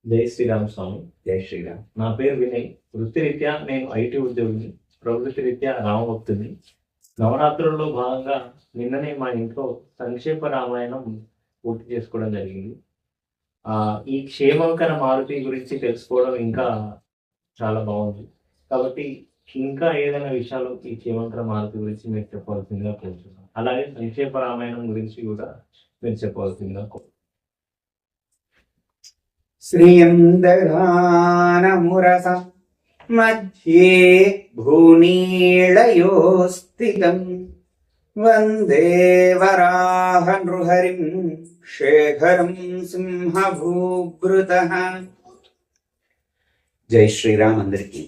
జై శ్రీరామ్ స్వామి. జై శ్రీరామ్. నా పేరు వినయ్. వృత్తిరీత్యా నేను ఐటీ ఉద్యోగిని. ప్రవృత్తి రీత్యా రామభక్తుని. నవరాత్రుల్లో భాగంగా నిన్ననే మా ఇంట్లో సంక్షేప రామాయణం పూర్తి చేసుకోవడం జరిగింది. ఈ క్షేమంకర మారుతి గురించి తెలుసుకోవడం ఇంకా చాలా బాగుంది. కాబట్టి ఇంకా ఏదైనా విషయాలు ఈ క్షేమంకర మారుతి గురించి మీరు చెప్పవలసిందిగా కోరుతున్నాను. అలాగే సంక్షేప రామాయణం గురించి కూడా మీరు చెప్పవలసిందిగా కోరుతున్నాను. శ్రీయందగానమురస మధ్యే భూనీళయోస్థితం వందే వరాహ నృహరిం శేఖరం సింహభూభృతః. జై శ్రీరామ్. అందరికీ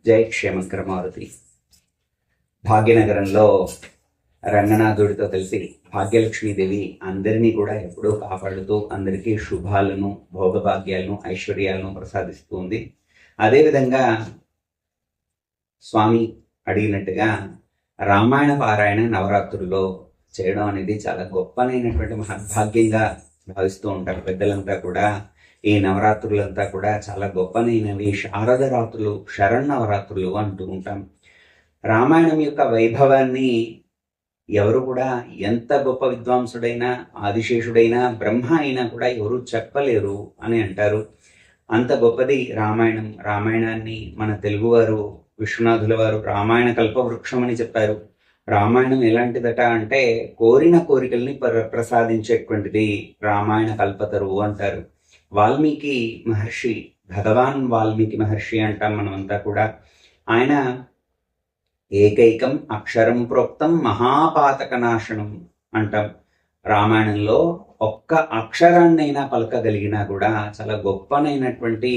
జై క్షేమంకర మారుతి. భాగ్యనగరంలో రంగనాథుడితో కలిసి భాగ్యలక్ష్మీదేవి అందరినీ కూడా ఎప్పుడూ కాపాడుతూ అందరికీ శుభాలను, భోగభాగ్యాలను, ఐశ్వర్యాలను ప్రసాదిస్తుంది. అదేవిధంగా స్వామి అడిగినట్టుగా రామాయణ పారాయణ నవరాత్రుల్లో చేయడం అనేది చాలా గొప్పనైనటువంటి మహద్భాగ్యంగా భావిస్తూ ఉంటారు పెద్దలంతా కూడా. ఈ నవరాత్రులంతా కూడా చాలా గొప్పనైనవి. శారద రాత్రులు, శరన్నవరాత్రులు అంటూ ఉంటాం. రామాయణం యొక్క వైభవాన్ని ఎవరు కూడా, ఎంత గొప్ప విద్వాంసుడైనా, ఆదిశేషుడైనా, బ్రహ్మ అయినా కూడా ఎవరు చెప్పలేరు అని అంటారు. అంత గొప్పది రామాయణం. రామాయణాన్ని మన తెలుగువారు, విశ్వనాథుల వారు రామాయణ కల్పవృక్షం అని చెప్పారు. రామాయణం ఎలాంటిదట అంటే కోరిన కోరికల్ని ప్రసాదించేటువంటిది రామాయణ కల్పతరువు అంటారు. వాల్మీకి మహర్షి, భగవాన్ వాల్మీకి మహర్షి అంటాం మనమంతా కూడా. ఆయన ఏకైకం అక్షరం ప్రోక్తం మహాపాతక నాశనం అంటాం. రామాయణంలో ఒక్క అక్షరాన్నైనా పలకగలిగినా కూడా చాలా గొప్పనైనటువంటి,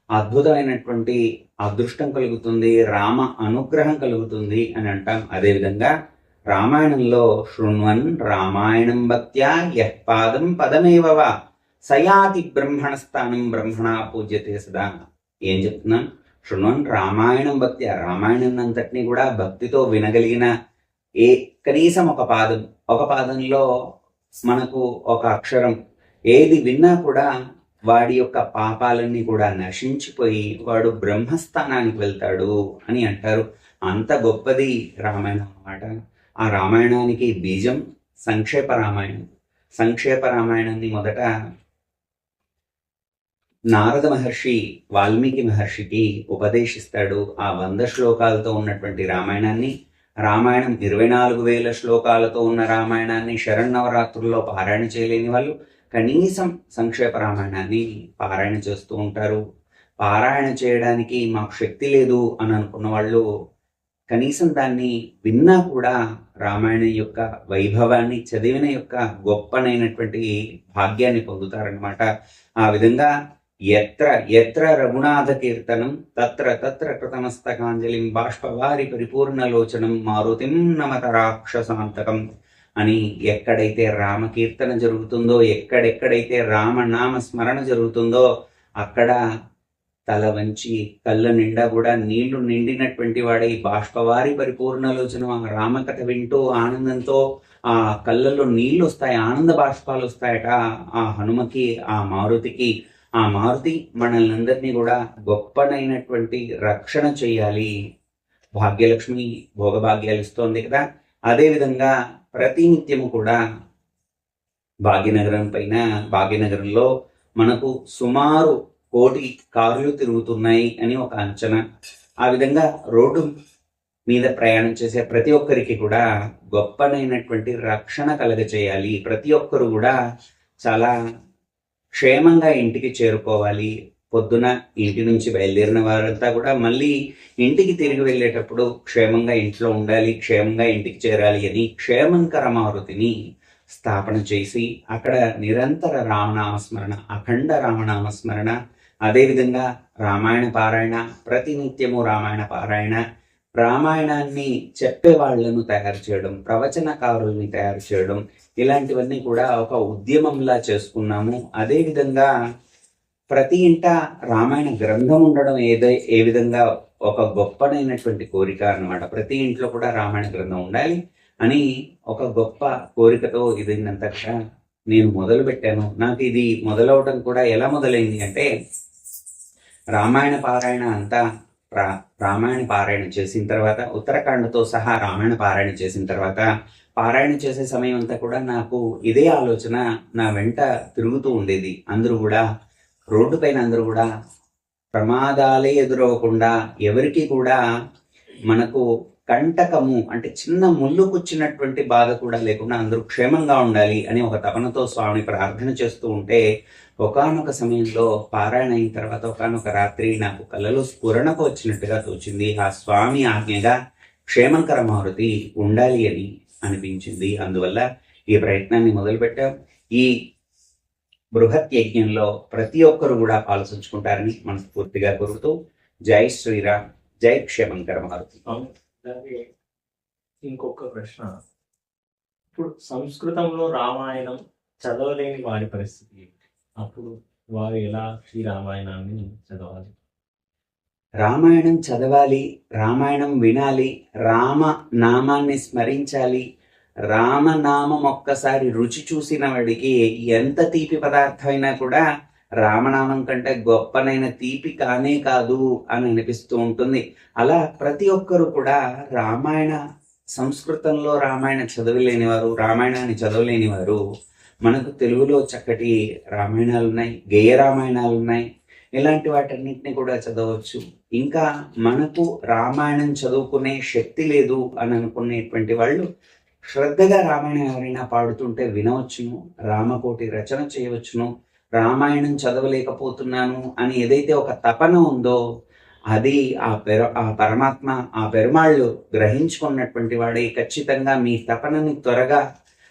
అద్భుతమైనటువంటి అదృష్టం కలుగుతుంది, రామ అనుగ్రహం కలుగుతుంది అని అంటాం. అదేవిధంగా రామాయణంలో శృణ్వన్ రామాయణం భక్త్యా యః పాదం పదమేవ సయాతి బ్రహ్మణ స్థానం బ్రహ్మణా పూజ్యతే సదా. ఏం చెప్తున్నాను? శృణ్వన్ రామాయణం భక్తి. రామాయణం అంతటినీ కూడా భక్తితో వినగలిగిన కనీసం ఒక పాదంలో మనకు ఒక అక్షరం ఏది విన్నా కూడా వాడి యొక్క పాపాలన్నీ కూడా నశించిపోయి వాడు బ్రహ్మస్థానానికి వెళ్తాడు అని అంటారు. అంత గొప్పది రామాయణం అన్నమాట. ఆ రామాయణానికి బీజం సంక్షేప రామాయణం. సంక్షేప రామాయణాన్ని మొదట నారద మహర్షి వాల్మీకి మహర్షికి ఉపదేశిస్తాడు. ఆ 100 శ్లోకాలతో ఉన్నటువంటి రామాయణాన్ని, రామాయణం 24,000 శ్లోకాలతో ఉన్న రామాయణాన్ని శరన్నవరాత్రుల్లో పారాయణ చేయలేని వాళ్ళు కనీసం సంక్షేప రామాయణాన్ని పారాయణ చేస్తూ ఉంటారు. పారాయణ చేయడానికి మాకు శక్తి లేదు అని అనుకున్న వాళ్ళు కనీసం దాన్ని విన్నా కూడా రామాయణం యొక్క వైభవాన్ని, చదివిన యొక్క గొప్పనైనటువంటి భాగ్యాన్ని పొందుతారనమాట. ఆ విధంగా ఎత్ర ఎత్ర రఘునాథ కీర్తనం తత్ర తత్ర కృతమస్తకాంజలిం బాష్పవారి పరిపూర్ణలోచనం మారుతిం నమత రాక్షసాంతకం అని ఎక్కడైతే రామకీర్తన జరుగుతుందో, ఎక్కడెక్కడైతే రామనామ స్మరణ జరుగుతుందో అక్కడ తల వంచి కళ్ళ నిండా కూడా నీళ్లు నిండినటువంటి వాడై బాష్పవారి పరిపూర్ణలోచనం, ఆ రామకథ వింటూ ఆనందంతో ఆ కళ్ళల్లో నీళ్లు వస్తాయి, ఆనంద బాష్పాలు వస్తాయట ఆ హనుమకి, ఆ మారుతికి. ఆ మారుతి మనల్ని అందరినీ కూడా గొప్పనైనటువంటి రక్షణ చేయాలి. భాగ్యలక్ష్మి భోగభాగ్యాలు ఇస్తోంది కదా. అదేవిధంగా ప్రతినిత్యము కూడా భాగ్యనగరంలో మనకు సుమారు 1,000,000 కార్లు తిరుగుతున్నాయి అని ఒక అంచనా. ఆ విధంగా రోడ్డు మీద ప్రయాణం చేసే ప్రతి ఒక్కరికి కూడా గొప్పనైనటువంటి రక్షణ కలగచేయాలి. ప్రతి ఒక్కరు కూడా చాలా క్షేమంగా ఇంటికి చేరుకోవాలి. పొద్దున ఇంటి నుంచి బయలుదేరిన వారంతా కూడా మళ్ళీ ఇంటికి తిరిగి వెళ్ళేటప్పుడు క్షేమంగా ఇంట్లో ఉండాలి, క్షేమంగా ఇంటికి చేరాలి అని క్షేమంకర మారుతిని స్థాపన చేసి అక్కడ నిరంతర రామనామస్మరణ, అఖండ రామనామస్మరణ, అదేవిధంగా రామాయణ పారాయణ, ప్రతినిత్యము రామాయణ పారాయణ, రామాయణాన్ని చెప్పే వాళ్లను తయారు చేయడం, ప్రవచనకారుల్ని తయారు చేయడం, ఇలాంటివన్నీ కూడా ఒక ఉద్యమంలా చేసుకున్నాము. అదేవిధంగా ప్రతి ఇంట రామాయణ గ్రంథం ఉండడం ఏ విధంగా ఒక గొప్పనైనటువంటి కోరిక అన్నమాట. ప్రతి ఇంట్లో కూడా రామాయణ గ్రంథం ఉండాలి అని ఒక గొప్ప కోరికతో ఇదంతా నేను మొదలు పెట్టాను. నాకు ఇది మొదలవటం కూడా ఎలా మొదలైంది అంటే, రామాయణ పారాయణ అంతా రామాయణ పారాయణ చేసిన తర్వాత, ఉత్తరాఖండ్తో సహా రామాయణ పారాయణ చేసిన తర్వాత, పారాయణ చేసే సమయం అంతా కూడా నాకు ఇదే ఆలోచన నా వెంట తిరుగుతూ ఉండేది. అందరూ కూడా రోడ్డు పైన అందరూ కూడా ప్రమాదాలే ఎదురవ్వకుండా, ఎవరికి కూడా మనకు కంటకము అంటే చిన్న ముళ్ళు కూర్చున్నటువంటి బాధ కూడా లేకుండా అందరూ క్షేమంగా ఉండాలి అని ఒక తపనతో స్వామిని ప్రార్థన చేస్తూ ఉంటే, ఒకానొక సమయంలో పారాయణ అయిన తర్వాత ఒకానొక రాత్రి నాకు కలలో స్ఫురణకు వచ్చినట్టుగా తోచింది. ఆ స్వామి ఆజ్ఞగా క్షేమంకర మారుతి ఉండాలి అని అనిపించింది. అందువల్ల ఈ ప్రయత్నాన్ని మొదలుపెట్టాం. ఈ బృహత్ యజ్ఞంలో ప్రతి ఒక్కరు కూడా పాల్పంచుకుంటారని మనస్ఫూర్తిగా కోరుతూ, జై శ్రీరామ్, జై క్షేమంకర మారుతి. అలాగే ఇంకొక ప్రశ్న, ఇప్పుడు సంస్కృతంలో రామాయణం చదవలేని వారి పరిస్థితి ఏంటి? అప్పుడు వారు ఎలా ఈ రామాయణాన్ని చదవాలి? రామాయణం చదవాలి, రామాయణం వినాలి, రామ నామాన్ని స్మరించాలి. రామనామం ఒక్కసారి రుచి చూసిన వాడికి ఎంత తీపి పదార్థమైనా కూడా రామనామం కంటే గొప్పనైన తీపి కానే కాదు అని అనిపిస్తూ ఉంటుంది. అలా ప్రతి ఒక్కరు కూడా సంస్కృతంలో రామాయణ చదవలేని వారు, రామాయణాన్ని చదవలేని వారు, మనకు తెలుగులో చక్కటి రామాయణాలు ఉన్నాయి, గేయ రామాయణాలు ఉన్నాయి. ఇలాంటి వాటన్నిటిని కూడా చదవచ్చు. ఇంకా మనకు రామాయణం చదువుకునే శక్తి లేదు అని అనుకునేటువంటి వాళ్ళు శ్రద్ధగా రామాయణం ఎవరైనా పాడుతుంటే వినవచ్చును, రామకోటి రచన చేయవచ్చును. రామాయణం చదవలేకపోతున్నాను అని ఏదైతే ఒక తపన ఉందో అది ఆ పరమాత్మ, ఆ పెరుమాళ్ళు గ్రహించుకున్నటువంటి వాడే ఖచ్చితంగా మీ తపనని త్వరగా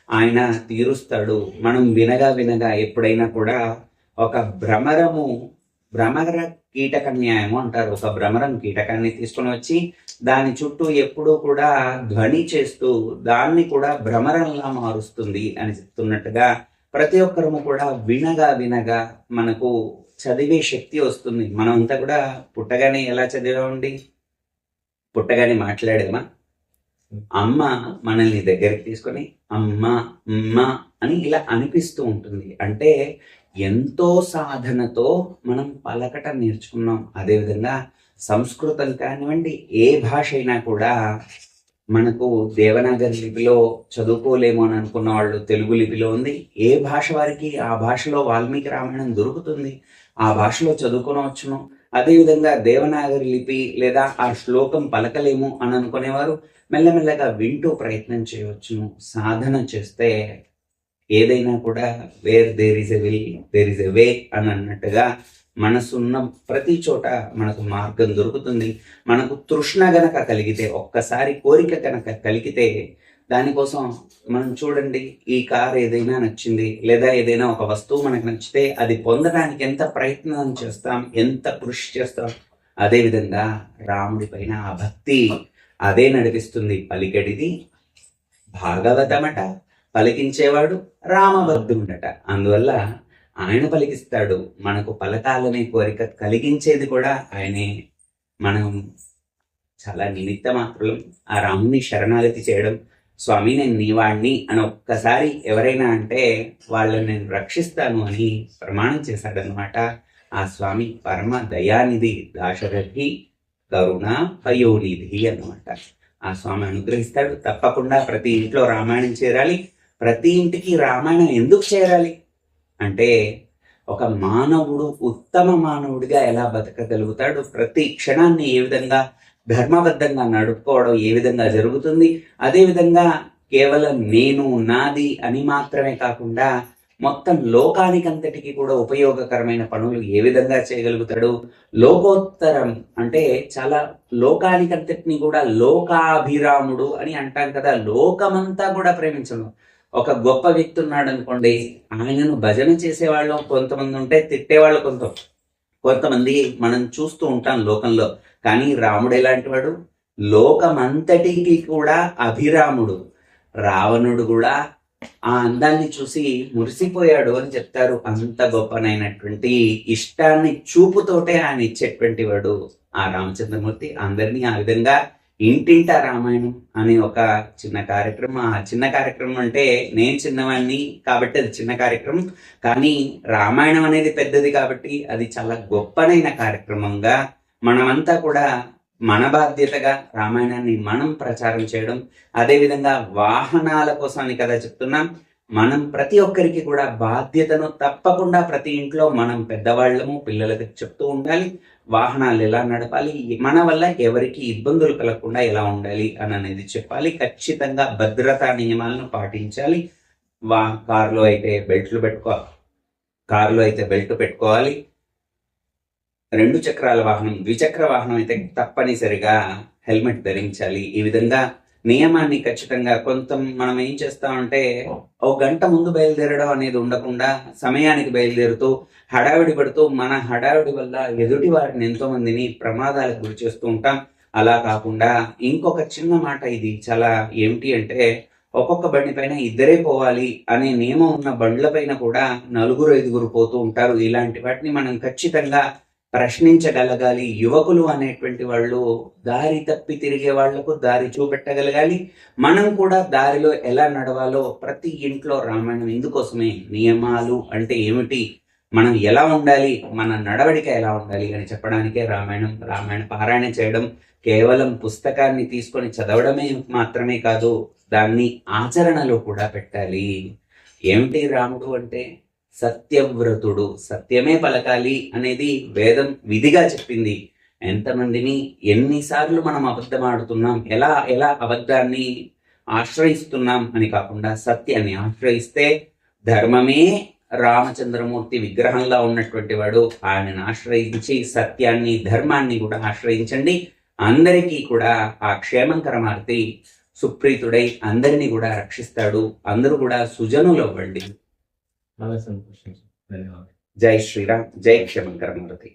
ఆయన తీరుస్తాడు. మనం వినగా ఎప్పుడైనా కూడా ఒక భ్రమర కీటక న్యాయము అంటారు. ఒక భ్రమరం కీటకాన్ని తీసుకుని వచ్చి దాని చుట్టూ ఎప్పుడూ కూడా ధ్వని చేస్తూ దాన్ని కూడా భ్రమరంలా మారుస్తుంది అని చెప్తున్నట్టుగా ప్రతి ఒక్కరము కూడా వినగా మనకు చదివే శక్తి వస్తుంది. మనమంతా కూడా పుట్టగానే ఎలా చదివామండి? పుట్టగానే మాట్లాడేమా? అమ్మ మనల్ని దగ్గరికి తీసుకొని అమ్మ అమ్మ అని ఇలా అనిపిస్తూ ఉంటుంది. అంటే ఎంతో సాధనతో మనం పలకటం నేర్చుకున్నాం. అదేవిధంగా సంస్కృతం కానివ్వండి, ఏ భాష అయినా కూడా మనకు దేవనాగరి లిపిలో చదువుకోలేము అని అనుకున్న వాళ్ళు తెలుగు లిపిలో ఉంది. ఏ భాష వారికి ఆ భాషలో వాల్మీకి రామాయణం దొరుకుతుంది, ఆ భాషలో చదువుకోవచ్చును. అదేవిధంగా దేవనాగరి లిపి లేదా ఆ శ్లోకం పలకలేము అని అనుకునేవారు మెల్లమెల్లగా వింటూ ప్రయత్నం చేయవచ్చును. సాధన చేస్తే ఏదైనా కూడా where there is a will there is a way అని అన్నట్టుగా మనసున్న ప్రతి చోట మనకు మార్గం దొరుకుతుంది. మనకు తృష్ణ గనక కలిగితే, ఒక్కసారి కోరిక కనుక కలిగితే, దానికోసం మనం చూడండి, ఈ కార్ ఏదైనా నచ్చింది లేదా ఏదైనా ఒక వస్తువు మనకు నచ్చితే అది పొందడానికి ఎంత ప్రయత్నం చేస్తాం, ఎంత కృషి చేస్తాం. అదేవిధంగా రాముడి పైన ఆ భక్తి అదే నడిపిస్తుంది. పలికెడిది భాగవతమట, పలికించేవాడు రామభక్తుడట. అందువల్ల ఆయన పలికిస్తాడు. మనకు పలకాలనే కోరిక కలిగించేది కూడా ఆయనే. మనం చాలా నిమిత్త మాత్రం ఆ రాముని శరణాగతి చేయడం, స్వామి నేను నీవాణ్ణి అని ఒక్కసారి ఎవరైనా అంటే వాళ్ళని నేను రక్షిస్తాను అని ప్రమాణం చేశాడనమాట. ఆ స్వామి పరమ దయానిధి, దాశరథి, కరుణ పయోనిధి అన్నమాట. ఆ స్వామి అనుగ్రహిస్తాడు. తప్పకుండా ప్రతి ఇంట్లో రామాయణం చేరాలి. ప్రతి ఇంటికి రామాయణం ఎందుకు చేరాలి అంటే, ఒక మానవుడు ఉత్తమ మానవుడిగా ఎలా బతకగలుగుతాడు, ప్రతి క్షణాన్ని ఏ విధంగా ధర్మబద్ధంగా నడుపుకోవడం ఏ విధంగా జరుగుతుంది, అదేవిధంగా కేవలం నేను నాది అని మాత్రమే కాకుండా మొత్తం లోకానికంతటికి కూడా ఉపయోగకరమైన పనులు ఏ విధంగా చేయగలుగుతాడు. లోకోత్తరం అంటే చాలా లోకానికంతటిని కూడా లోకాభిరాముడు అని అంటాం కదా. లోకమంతా కూడా ప్రేమించడం. ఒక గొప్ప వ్యక్తి ఉన్నాడు అనుకోండి, ఆయనను భజన చేసేవాళ్ళు కొంతమంది ఉంటే, తిట్టేవాళ్ళు కొంతమంది మనం చూస్తూ ఉంటాం లోకంలో. కానీ రాముడు ఎలాంటి వాడు? లోకమంతటికి కూడా అభిరాముడు. రావణుడు కూడా ఆ అందాన్ని చూసి మురిసిపోయాడు అని చెప్తారు. అంత గొప్పనైనటువంటి ఇష్టాన్ని చూపుతోటే ఆయన ఇచ్చేటువంటి వాడు ఆ రామచంద్రమూర్తి. అందరినీ ఆ విధంగా ఇంటింటా రామాయణం అనే ఒక చిన్న కార్యక్రమం. ఆ చిన్న కార్యక్రమం అంటే నేను చిన్నవాడిని కాబట్టి అది చిన్న కార్యక్రమం, కానీ రామాయణం అనేది పెద్దది కాబట్టి అది చాలా గొప్పనైన కార్యక్రమంగా మనమంతా కూడా మన బాధ్యతగా రామాయణాన్ని మనం ప్రచారం చేయడం. అదేవిధంగా వాహనాల కోసం అని కదా చెప్తున్నాం, మనం ప్రతి ఒక్కరికి కూడా బాధ్యతను తప్పకుండా ప్రతి ఇంట్లో మనం పెద్దవాళ్ళము పిల్లలకి చెప్తూ ఉండాలి. వాహనాలు ఎలా నడపాలి, మన వల్ల ఎవరికి ఇబ్బందులు కలగకుండా ఎలా ఉండాలి అని అనేది చెప్పాలి. ఖచ్చితంగా భద్రతా నియమాలను పాటించాలి. కారులో అయితే బెల్ట్ పెట్టుకోవాలి. 2 చక్రాల వాహనం, ద్విచక్ర వాహనం అయితే తప్పనిసరిగా హెల్మెట్ ధరించాలి. ఈ విధంగా నియమాన్ని ఖచ్చితంగా మనం ఏం చేస్తామంటే ఒక గంట ముందు బయలుదేరడం అనేది ఉండకుండా సమయానికి బయలుదేరుతూ హడావిడి పడుతూ మన హడావిడి వల్ల ఎదుటి వారిని ఎంతో మందిని ప్రమాదాలకు గురి చేస్తూ ఉంటాం. అలా కాకుండా ఇంకొక చిన్న మాట, ఇది చాలా ఏమిటి అంటే ఒక్కొక్క బండి పైన ఇద్దరే పోవాలి అనే నియమం ఉన్న బండ్ల పైన కూడా 4-5 పోతూ ఉంటారు. ఇలాంటి వాటిని మనం ఖచ్చితంగా ప్రశ్నించగలగాలి. యువకులు అనేటువంటి వాళ్ళు దారి తప్పి తిరిగే వాళ్లకు దారి చూపెట్టగలగాలి. మనం కూడా దారిలో ఎలా నడవాలో ప్రతి ఇంట్లో రామాయణం ఇందుకోసమే. నియమాలు అంటే ఏమిటి, మనం ఎలా ఉండాలి, మన నడవడిక ఎలా ఉండాలి అని చెప్పడానికే రామాయణ పారాయణ చేయడం కేవలం పుస్తకాన్ని తీసుకొని చదవడమే మాత్రమే కాదు, దాన్ని ఆచరణలో కూడా పెట్టాలి. ఏమిటి రాముడు అంటే సత్యవ్రతుడు, సత్యమే పలకాలి అనేది వేదం విధిగా చెప్పింది. ఎంతమందిని ఎన్నిసార్లు మనం అబద్ధం ఆడుతున్నాం, ఎలా అబద్ధాన్ని ఆశ్రయిస్తున్నాం అని కాకుండా సత్యాన్ని ఆశ్రయిస్తే ధర్మమే రామచంద్రమూర్తి విగ్రహంలా ఉన్నటువంటి వాడు. ఆయనను ఆశ్రయించి సత్యాన్ని ధర్మాన్ని కూడా ఆశ్రయించండి. అందరికీ కూడా ఆ క్షేమంకరమార్తి సుప్రీతుడై అందరినీ కూడా రక్షిస్తాడు. అందరూ కూడా సుజనులు అవ్వండి. చాలా సంతోషం. ధన్యవాదాలు. జై శ్రీరామ్, జై క్షేమంకరమారుతి.